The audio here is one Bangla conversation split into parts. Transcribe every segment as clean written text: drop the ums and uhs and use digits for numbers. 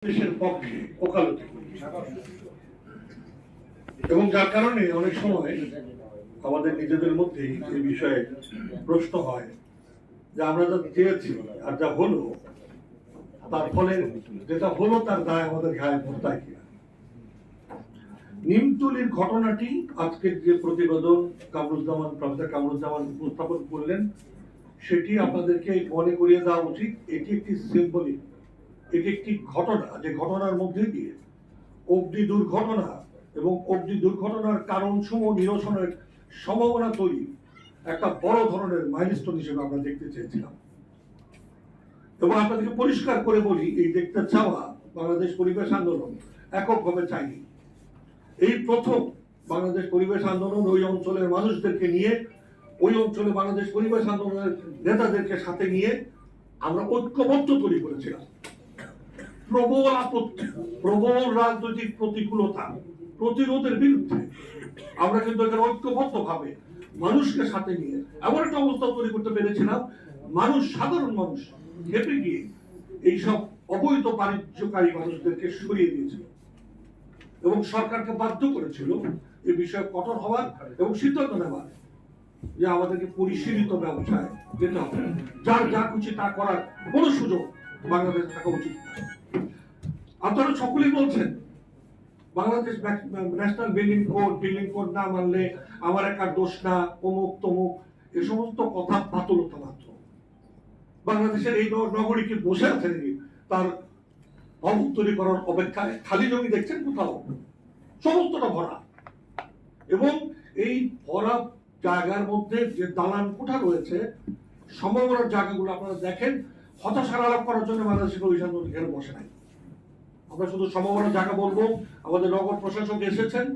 দেশের পক্ষে ওকালতি করি এবং যার কারণে অনেক সময় আমাদের নিজেদের মধ্যেই এই বিষয়ে প্রশ্ন হয় যে আমরা যা চেয়েছি আর যা হলো তার ফলে যেটা হলো তার দায় আমাদের ঘায়ে ভর্তায় কিনা। নিমতলির ঘটনাটি আজকের যে প্রতিবেদন প্রফেসর কামরুজ্জামান উপস্থাপন করলেন সেটি আপনাদেরকে মনে করিয়ে দেওয়া উচিত। এটি একটি সিম্বলিক, এটি একটি ঘটনা, যে ঘটনার মধ্যে দিয়ে অগ্নি দুর্ঘটনা এবং অগ্নি দুর্ঘটনার কারণ সমূহ নিরসনের সম্ভাবনা তৈরি একটা বড় ধরনের মাইলস্টোন হিসেবে আমরা দেখতে চেয়েছিলাম। এবং আপনাদেরকে পরিষ্কার করে বলি, এই দেখতে চাওয়া বাংলাদেশ পরিবেশ আন্দোলন এককভাবে চাইনি। এই প্রথম বাংলাদেশ পরিবেশ আন্দোলন ওই অঞ্চলের মানুষদেরকে নিয়ে, ওই অঞ্চলে বাংলাদেশ পরিবেশ আন্দোলনের নেতাদেরকে সাথে নিয়ে আমরা ঐক্যবদ্ধ তৈরি করেছিলাম। প্রবল আপত্তি, প্রবল রাজনৈতিক প্রতিকূলতা, প্রতিরোধের বিরুদ্ধে আমরা কিন্তু এখানে ঐক্যবদ্ধ ভাবে মানুষকে সাথে নিয়ে এমন একটা অবস্থা তৈরি করতে পেরেছিলাম, মানুষ, সাধারণ মানুষ খেপে গিয়ে এইসব অবৈধ বাণিজ্যকারী মানুষদেরকে সরিয়ে দিয়েছিল এবং সরকারকে বাধ্য করেছিল এই বিষয়ে কঠোর হওয়ার এবং সিদ্ধান্ত নেওয়ার যে আমাদেরকে পরিশীলিত ব্যবসায় যেতে হবে, যার যা খুশি তা করার কোনো সুযোগ বাংলাদেশে থাকা উচিত না। আপনারা সকলেই বলছেন বাংলাদেশ ন্যাশনাল বিল্ডিং কোড না মানলে আমার একার দোষ না, অমুক তমুক, এ সমস্ত কথা বাতুলতা মাত্র। বাংলাদেশের এই নগরীকে বসে আছে তার ভবন তৈরি করার অপেক্ষায়? খালি জমি দেখছেন কোথাও? সমস্তটা ভরা। এবং এই ভরা জায়গার মধ্যে যে দালান কোঠা রয়েছে, সম্ভাবনার জায়গাগুলো আপনারা দেখেন, হতাশার আলাপ করার জন্য বাংলাদেশের অভিযান এখানে বসে নাই। আমরা শুধু সম্ভাবনার জায়গা বলবো। আমাদের নগর প্রশাসক এসেছেন,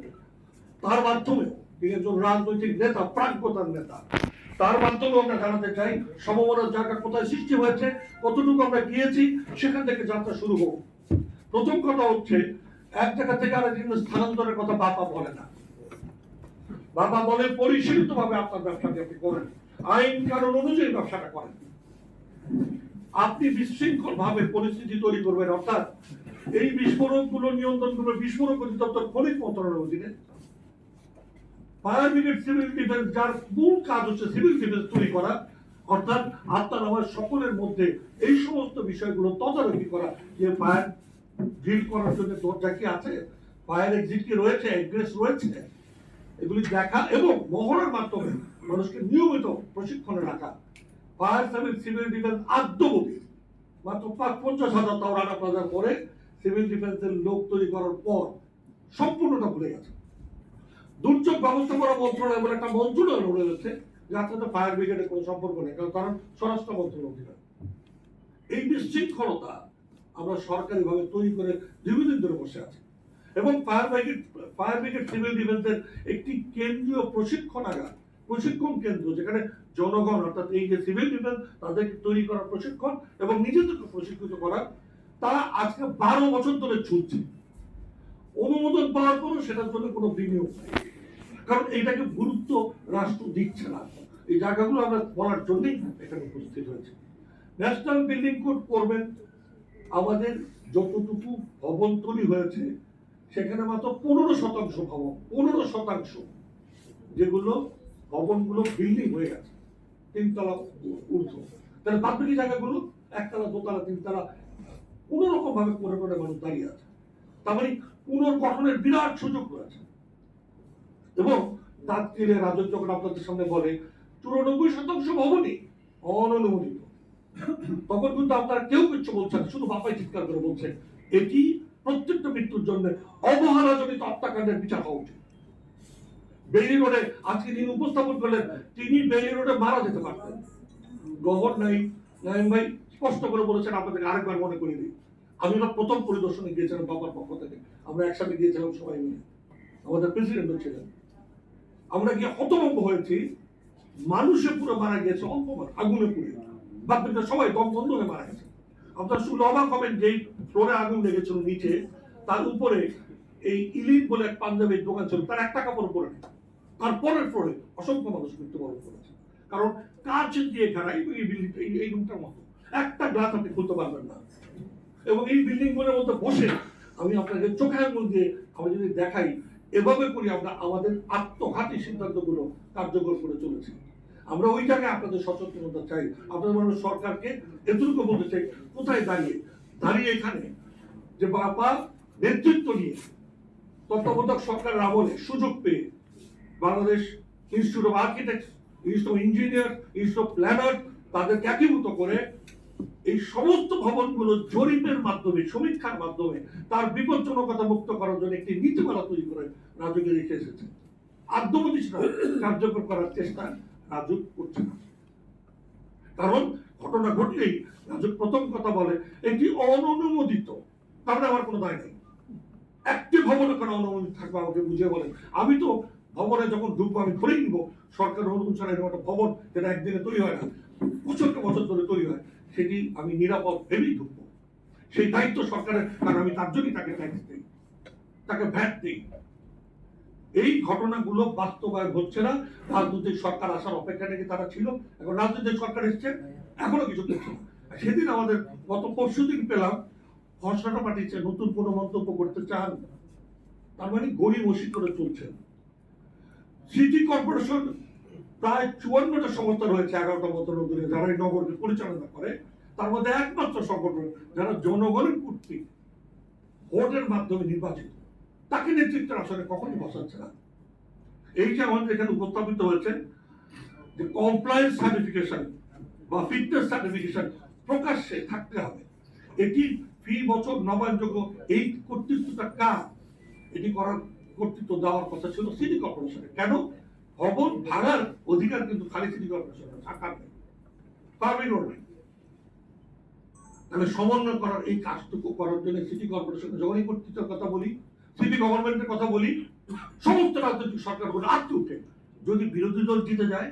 তার মাধ্যমে তিনি একজন রাজনৈতিক নেতা, প্রাজ্ঞতার নেতা, তার মাধ্যমে আমরা জানাতে চাই সম্ভাবনার জায়গা কোথায় সৃষ্টি হয়েছে, কতটুকু আমরা গিয়েছি, সেখান থেকে যাত্রা শুরু হোক। প্রথম কথা হচ্ছে, এক জায়গা থেকে আরেক জায়গায় স্থানান্তরের কথা বাবা বলে না। বাবা বলে পরিশীলিত ভাবে আপনার ব্যবসাটি আপনি করেন, আইন কানুন অনুযায়ী ব্যবসাটা করেন। আপনি বিশৃঙ্খল ভাবে পরিস্থিতি তৈরি করবেন, অর্থাৎ এই বিস্ফোরক গুলো নিয়ন্ত্রণ করবে বিস্ফোরক অধিদপ্তর, খনিজ মন্ত্রণালয়ের অধীনে। ফায়ার ব্রিগেড, সিভিল ডিফেন্স, যার মূল কাজ হচ্ছে সিভিল ডিফেন্স তৈরি করা, অর্থাৎ আপনার আমার সকলের মধ্যে এই সমস্ত বিষয়গুলো তদারকি করা, যে ফায়ার ড্রিল করার জন্য দরজা কি আছে, ফায়ার এক্সিট কি রয়েছে, এগ্রেস রয়েছে, এগুলি দেখা এবং মহড়ার মাধ্যমে মানুষকে নিয়মিত প্রশিক্ষণে রাখা। ফায়ার সার্ভিস, সিভিল ডিফেন্স আদ্যবধি মাত্র 50,000 তাও রানা প্লাজার পরে সিভিল ডিফেন্সের লোক তৈরি করার পর সম্পূর্ণটা ভুলে গেছে। দুর্যোগ ব্যবস্থাপনা মন্ত্রণালয় বলে একটা মন্ত্রণালয় রয়েছে, যার সাথে ফায়ার ব্রিগেডের কোনো সম্পর্ক নেই, কারণ স্বরাষ্ট্র মন্ত্রণালয় অধীনে। এই বিশৃঙ্খলতা আমরা সরকারি ভাবে তৈরি করে দীর্ঘদিন ধরে বসে আছি। এবং ফায়ার ব্রিগেড সিভিল ডিফেন্সের একটি কেন্দ্রীয় প্রশিক্ষণাগার, প্রশিক্ষণ কেন্দ্র, যেখানে জনগণ, অর্থাৎ এই যে সিভিল ডিফেন্স, তাদেরকে তৈরি করার প্রশিক্ষণ এবং নিজেদেরকে প্রশিক্ষিত করার, তারা আজকে 12 বছর ধরে চলছে। অনুমোদন পাওয়ার পরও সেটার জন্য কোনো বিনিয়োগ নেই, কারণ এইটাকে গুরুত্ব রাষ্ট্র দিচ্ছে না। এই জায়গাগুলো আমরা বলার জন্যই এখানে উপস্থিত হয়েছে। ন্যাশনাল বিল্ডিং কোড করবেন, আমাদের যতটুকু ভবন তৈরি হয়েছে সেখানে মাত্র 15% ভবন, 15% যেগুলো ভবনগুলো বিল্ডিং হয়ে গেছে, 3 তলা ঊর্ধ্ব। তাহলে বাকি জায়গাগুলো 1 তলা, 2 তলা, 3 তলা কোন রকম ভাবে করে করে মানুষ দাঁড়িয়ে আছে। তার মানে পুনর্গঠনের বিরাট সুযোগ রয়েছে। এবং তার তীরে রাজস্ব যখন আপনাদের সামনে বলে 94% ভবনই অননুমোদিত, তখন কিন্তু আপনারা কেউ কিছু বলছেন, শুধু বাপাই চিৎকার করে বলছে এটি প্রত্যেকটা মৃত্যুর জন্য অবহেলাজনিত হত্যাকাণ্ডের বিচার হওয়া উচিত। বেইলি রোডে আজকে তিনি উপস্থাপন করলেন, তিনি বেইলি রোডে মারা যেতে পারতেন। গভর্নর নাইম ভাই স্পষ্ট করে বলেছেন, আপনাদের আরেকবার মনে করিয়ে দিই, আমি প্রথম পরিদর্শনে গিয়েছিলাম বাবার পক্ষ থেকে, আমরা একসাথে গিয়েছিলাম সবাই মিলে, আমাদের প্রেসিডেন্টও ছিলেন। আমরা গিয়ে হতভম্ব হয়েছি, মানুষে পুরো মারা গিয়েছে, অল্প আগুনে পুড়ে, বাকিটা সবাই দম বন্ধ হয়ে মারা গেছে। আপনারা শুনে অবাক হবেন যে ফ্লোরে আগুন লেগেছিল নিচে, তার উপরে এই ইলিট বলে এক পাঞ্জাবের দোকান ছিল, তার একটা কাপড় পরে নেই, তার পরের ফ্লোরে অসংখ্য মানুষ মৃত্যুবরণ করেছে। কারণ কাঁচ দিয়ে ঘেরা এই রুমটার মতো একটা গ্লাস আপনি খুলতে পারবেন না। এবং এই বিল্ডিং গুলোর মধ্যে বসে আমি আপনাকে চোখে আঙুল দিয়ে আমি যদি দেখাই, এভাবে করি আমরা আমাদের আত্মঘাতী সিদ্ধান্তগুলো কার্যকর করে চলেছি। আমরা ওই জায়গায় আপনাদের সচেতনতা চাই। আপনাদের মানুষ সরকারকে এতটুকু বলতে চাই, কোথায় দাঁড়িয়ে দাঁড়িয়ে এখানে যে বাবা নেতৃত্ব নিয়ে তত্ত্বাবধায়ক সরকারের আমলে সুযোগ পেয়ে Bangladesh institute of architect, institute of engineer, institute of planner তাদেরকে একীভূত করে এই সমস্ত ভবনগুলো জরিপের মাধ্যমে, সমীক্ষার মাধ্যমে তার বিপজ্জনকতা মুক্ত করার জন্য একটি নীতিমালা তৈরি করে রাজুকে রেখে এসেছে। আদ্যবধি সেটা কার্যকর করার চেষ্টা রাজু করছে না। কারণ ঘটনা ঘটলেই রাজু প্রথম কথা বলে এটি অননুমোদিত, তারপরে আমার কোনো দায় নেই। একটি ভবনে কোনো অনুমোদিত থাকবে আমাকে বুঝিয়ে বলেন। আমি তো ভবনে যখন ঢুকবো আমি ধরেই নিব সরকার অনুমোদন ছাড়া এরকম একটা ভবন যেটা একদিনে তৈরি হয় না, বছরকে বছর ধরে তৈরি হয়, সেটি আমি নিরাপদ ভেবেই ঢুকবো। সেই দায়িত্ব সরকারের, কারণ আমি তার জন্যই তাকে ট্যাক্স দিই, তাকে ভ্যাট দিই। এই ঘটনাগুলো বাস্তবায়ন হচ্ছে না। রাজনৈতিক সরকার আসার অপেক্ষা নাকি তারা ছিল, এখন রাজনৈতিক সরকার এসছে, এখনো কিছু করছে না। সেদিন আমাদের গত পরশুদিন পেলাম ঘোষণাটা পাঠিয়েছে নতুন কোনো মন্তব্য করতে চান, তার মানে গরিব ওসি করে চলছে। সিটি কর্পোরেশন প্রায় 54টা সংস্থা রয়েছে, 11টা মতো নগরে যারা এই নগরকে পরিচালনা করে, তার মধ্যে একমাত্র সংগঠন যারা জনগণের কর্তৃক ভোটের মাধ্যমে নির্বাচিত, তাকে নেতৃত্বের আসনে কখনোই বসাচ্ছে না। এই যে আমাদের এখানে উপস্থাপিত হয়েছে যে কমপ্লায়েন্স সার্টিফিকেশন বা ফিটনেস সার্টিফিকেশন প্রকাশ্যে থাকতে হবে, এটি ফি বছর নবায়নযোগ্য, এই কর্তৃত্বটা কার? এটি করার কর্তৃত্ব দেওয়ার কথা ছিল সিটি কর্পোরেশনের। কেন? ভবন ভাড়ার অধিকার কিন্তু খালি সিটি কর্পোরেশনের, সরকার নেই, পারমিটও নেই। তাহলে সমন্বয় করার এই কাজটুকু করার জন্য সিটি কর্পোরেশনের যখন এই কর্তৃত্বের কথা বলি, সিটি গভর্নমেন্টের কথা বলি, সমস্ত রাজনৈতিক সরকারগুলো আটকে উঠে, যদি বিরোধী দল জিতে যায়,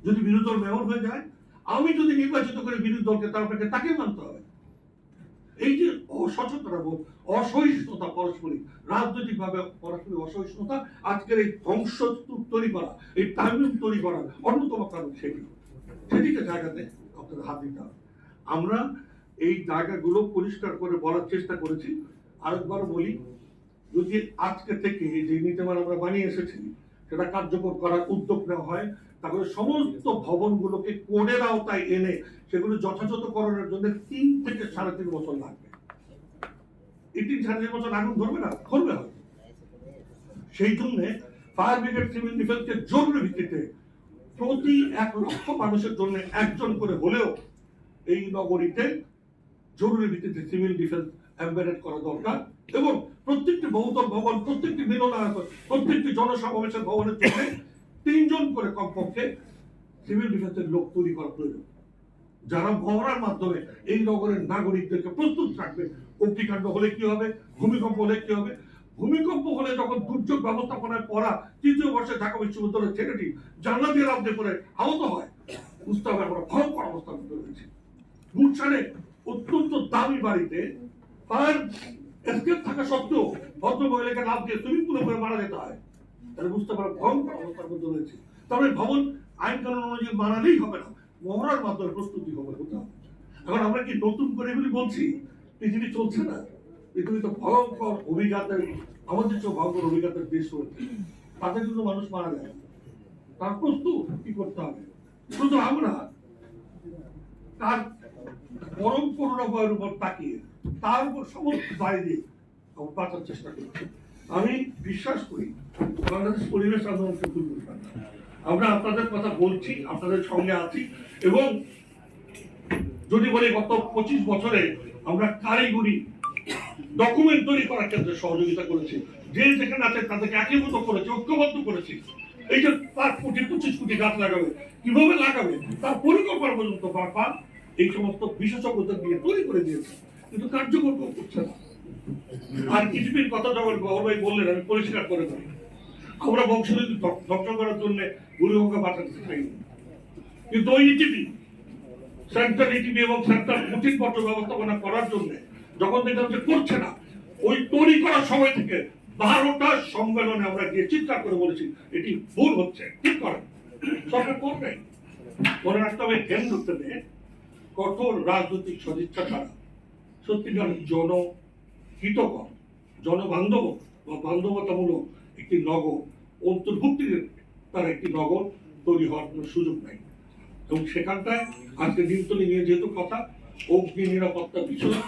যদি বিরোধী দল মেয়র হয়ে যায়, আমি যদি নির্বাচিত করে বিরোধী দলকে তারপরে তাকে মানতে হবে। এই যে অসচেতনতা বোধ, অসহিষ্ণুতা, পারস্পরিক রাজনৈতিক ভাবে পারস্পরিক অসহিষ্ণুতা, আজকের এই ধ্বংস তৈরি করা, এই টাইমিং তৈরি করার অন্যতম কারণ সেটিকে জায়গাতে আপনাদের হাত দিতে হবে। আমরা এই জায়গাগুলো পরিষ্কার করে বলার চেষ্টা করেছি। আরেকবার বলি, যদি আজকে থেকে যে নীতিমালা আমরা বানিয়ে এসেছি সেটা কার্যকর করার উদ্যোগ নেওয়া হয়, তাহলে সমস্ত ভবনগুলোকে কোডের আওতায় এনে সেগুলো যথাযথ করণের জন্য 3 থেকে 3.5 বছর লাগবে। এই 3-3.5 বছর আগুন ধরবে না, ধরবে হবে। সেই জন্য ফায়ার ব্রিগেড, সিভিল ডিফেন্সকে জরুরি ভিত্তিতে প্রতি 1 লক্ষ মানুষের জন্য একজন করে হলেও এই নগরীতে জরুরি ভিত্তিতে সিভিল ডিফেন্স এমবেডেড করা দরকার, এবং প্রত্যেকটি বহুতল ভবন, প্রত্যেকটি মিলনায়তন, প্রত্যেকটি জনসমাবেশের ভবনের জন্য 3 জন করে কমপক্ষে সিভিল ডিফেন্সের লোক তৈরি করা প্রয়োজন, যারা মহড়ার মাধ্যমে এই নগরের নাগরিকদেরকে প্রস্তুত রাখবে। অগ্নিকাণ্ড হলে কি হবে, ভূমিকম্প হলে কি হবে। ভূমিকম্প হলে যখন দুর্যোগ ব্যবস্থাপনায় পড়া 3য় বর্ষে ঢাকা বিশ্ববিদ্যালয়ের ছেলেটি জানলা দিয়ে লাফতে পড়ে আহত হয়, বুঝতে হবে আমরা ভয়ঙ্কর অবস্থার মধ্যে রয়েছে। গুলশানে অত্যন্ত দামি বাড়িতে ফায়ার এসকেপ থাকা সত্ত্বেও ভদ্র মহিলাকে লাফ দিয়ে সুইমিং পুলে করে মারা যেতে হয়, তাহলে বুঝতে পারো ভয়ঙ্কর অবস্থার মধ্যে রয়েছে। তবে ভবন আইন কানুন অনুযায়ী মানালেই হবে না, মহড়ার মাধ্যমে প্রস্তুতি হবে, হতে হবে। এখন আমরা কি নতুন করে এগুলি বলছি? পৃথিবী চলছে না, পৃথিবী তো ভয়ঙ্কর অভিজ্ঞতার, আমাদের চেয়ে ভয়ঙ্কর অভিজ্ঞতার দেশ রয়েছে, তাতে কিন্তু মানুষ মারা যায়। তার প্রস্তুত কি করতে হবে? শুধু আমরা তার পরম করুণাময়ের উপর তাকিয়ে তার উপর সমস্ত দায় দিয়ে বাঁচার চেষ্টা করছি। আমি বিশ্বাস করি বাংলাদেশ পরিবেশ আন্দোলন সফল করবে। আমরা আপনাদের কথা বলছি, আপনাদের সঙ্গে আছি, এবং যদি বলি গত 25 বছরে আমরা কারিগরি ডকুমেন্ট তৈরি করার ক্ষেত্রে সহযোগিতা করেছি, যে যেখানে আছে তাদেরকে একীভূত করেছি, ঐক্যবদ্ধ করেছি। এই যে 5-25 কোটি গাছ লাগাবে, কিভাবে লাগাবে তার পরিকল্পনা পর্যন্ত বারবার এই সমস্ত বিশেষজ্ঞদের দিয়ে তৈরি করে দিয়েছে, কিন্তু কার্যকর করছে না। আর পৃথিবীর কথা যখন গৌরবাই বললেন, আমি পরিষ্কার করে দেবো, আমরা বংশগতি ধ্বংস করার জন্য বুড়িগঙ্গা বাঁচাতে চাই, কিন্তু ওই ইটিপি, সেন্ট্রাল ইটিপি এবং সেন্ট্রাল কঠিন পত্র ব্যবস্থাপনা করার জন্য যখন দেখলাম যে করছে না, ওই তৈরি করার সময় থেকে 12টা সম্মেলনে আমরা গিয়ে চিৎকার করে বলেছি এটি ভুল হচ্ছে, ঠিক করেন, সরকার করবে। মনে রাখতে হবে কেন্দ্র থেকে কঠোর রাজনৈতিক সদিচ্ছা ছাড়া সত্যিকার জনহিতকর, জনবান্ধব বা বান্ধবতামূলক একটি নগর অন্তর্ভুক্তির তার একটি নগর তৈরি হওয়ার কোনো সুযোগ নাই। এবং সেখানটায় আজকে নিমতলী নিয়ে যেহেতু কথা, অগ্নি নিরাপত্তার বিষয়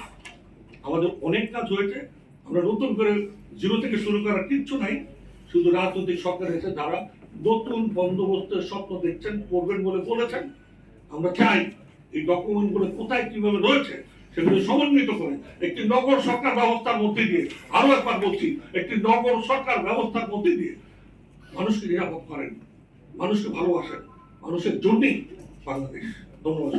আমাদের অনেক কাজ হয়েছে। আমরা নতুন করে জিরো থেকে শুরু করার কিচ্ছু নাই। শুধু রাজনৈতিক সরকার এসে যারা নতুন বন্দোবস্তের স্বপ্ন দেখছেন, করবেন বলে বলেছেন, আমরা চাই এই ডকুমেন্টগুলো কোথায় কিভাবে রয়েছে সেগুলো সমন্বিত করে একটি নগর সরকার ব্যবস্থার মধ্যে দিয়ে, আরো একবার বলছি, একটি নগর সরকার ব্যবস্থার মধ্যে দিয়ে মানুষকে নিরাপদ করেন, মানুষকে ভালোবাসেন, মানুষের জন্যই বাংলাদেশ। ধন্যবাদ।